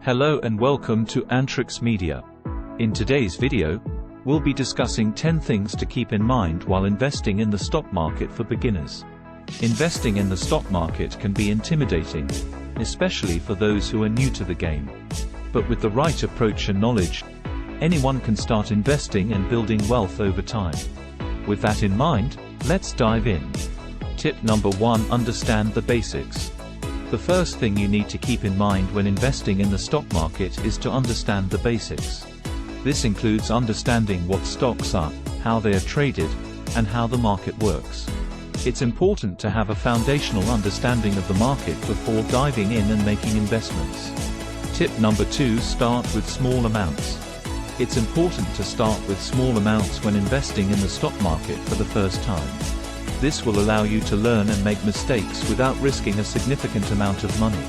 Hello and welcome to Antrix Media. In today's video, we'll be discussing 10 things to keep in mind while investing in the stock market for beginners. Investing in the stock market can be intimidating, especially for those who are new to the game. But with the right approach and knowledge, anyone can start investing and building wealth over time. With that in mind, let's dive in. Tip number 1: understand the basics. The first thing you need to keep in mind when investing in the stock market is to understand the basics. This includes understanding what stocks are, how they are traded, and how the market works. It's important to have a foundational understanding of the market before diving in and making investments. Tip number 2: start with small amounts. It's important to start with small amounts when investing in the stock market for the first time. This will allow you to learn and make mistakes without risking a significant amount of money.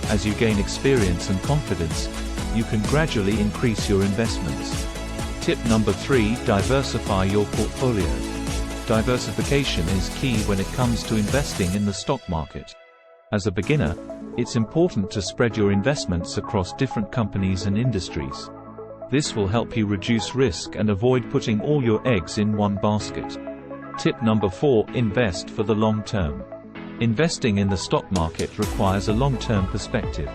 As you gain experience and confidence, you can gradually increase your investments. Tip number 3: diversify your portfolio. Diversification is key when it comes to investing in the stock market. As a beginner, it's important to spread your investments across different companies and industries. This will help you reduce risk and avoid putting all your eggs in one basket. Tip number 4: invest for the long term. Investing in the stock market requires a long-term perspective.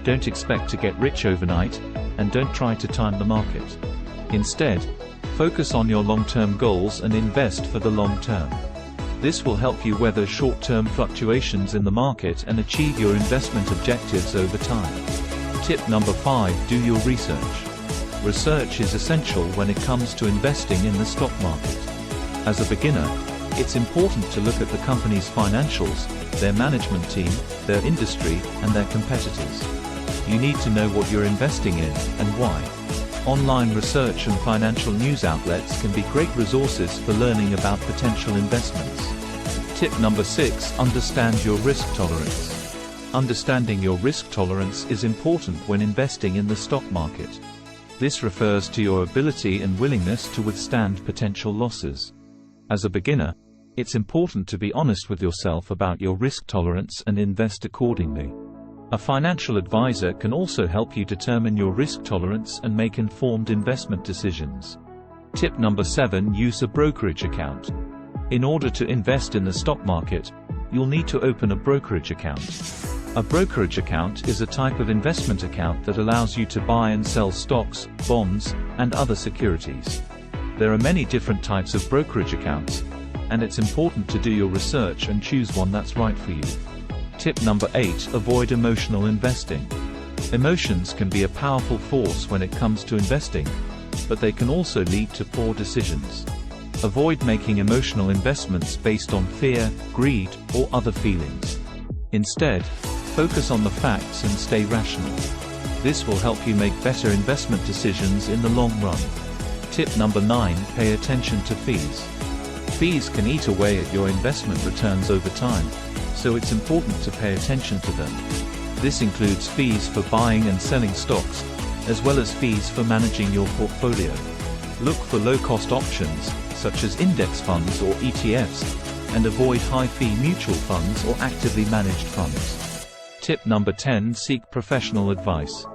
Don't expect to get rich overnight, and don't try to time the market. Instead, focus on your long-term goals and invest for the long term. This will help you weather short-term fluctuations in the market and achieve your investment objectives over time. Tip number 5: do your research. Research is essential when it comes to investing in the stock market. As a beginner, it's important to look at the company's financials, their management team, their industry, and their competitors. You need to know what you're investing in, and why. Online research and financial news outlets can be great resources for learning about potential investments. Tip number 6: understand your risk tolerance. Understanding your risk tolerance is important when investing in the stock market. This refers to your ability and willingness to withstand potential losses. As a beginner, it's important to be honest with yourself about your risk tolerance and invest accordingly. A financial advisor can also help you determine your risk tolerance and make informed investment decisions. Tip number 7: use a brokerage account. In order to invest in the stock market, you'll need to open a brokerage account. A brokerage account is a type of investment account that allows you to buy and sell stocks, bonds, and other securities. There are many different types of brokerage accounts, and it's important to do your research and choose one that's right for you. Tip number 8: avoid emotional investing. Emotions can be a powerful force when it comes to investing, but they can also lead to poor decisions. Avoid making emotional investments based on fear, greed, or other feelings. Instead, focus on the facts and stay rational. This will help you make better investment decisions in the long run. Tip number 9: pay attention to fees. Fees can eat away at your investment returns over time, so it's important to pay attention to them. This includes fees for buying and selling stocks, as well as fees for managing your portfolio. Look for low-cost options, such as index funds or ETFs, and avoid high-fee mutual funds or actively managed funds. Tip number 10: seek professional advice.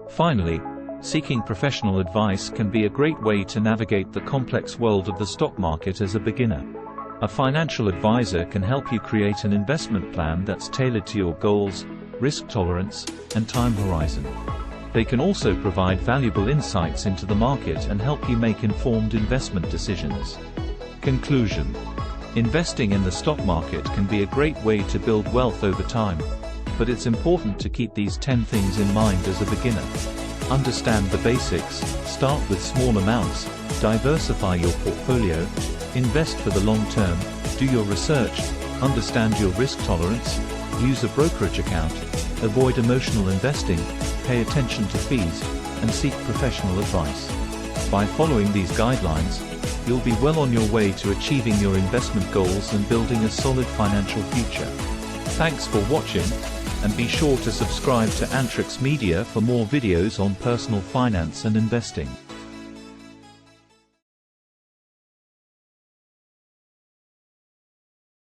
Finally, seeking professional advice can be a great way to navigate the complex world of the stock market as a beginner. A financial advisor can help you create an investment plan that's tailored to your goals, risk tolerance, and time horizon. They can also provide valuable insights into the market and help you make informed investment decisions. Conclusion: investing in the stock market can be a great way to build wealth over time, but it's important to keep these 10 things in mind as a beginner. Understand the basics, start with small amounts, diversify your portfolio, invest for the long term, do your research, understand your risk tolerance, use a brokerage account, avoid emotional investing, pay attention to fees, and seek professional advice. By following these guidelines, you'll be well on your way to achieving your investment goals and building a solid financial future. Thanks for watching, and be sure to subscribe to Antrix Media for more videos on personal finance and investing.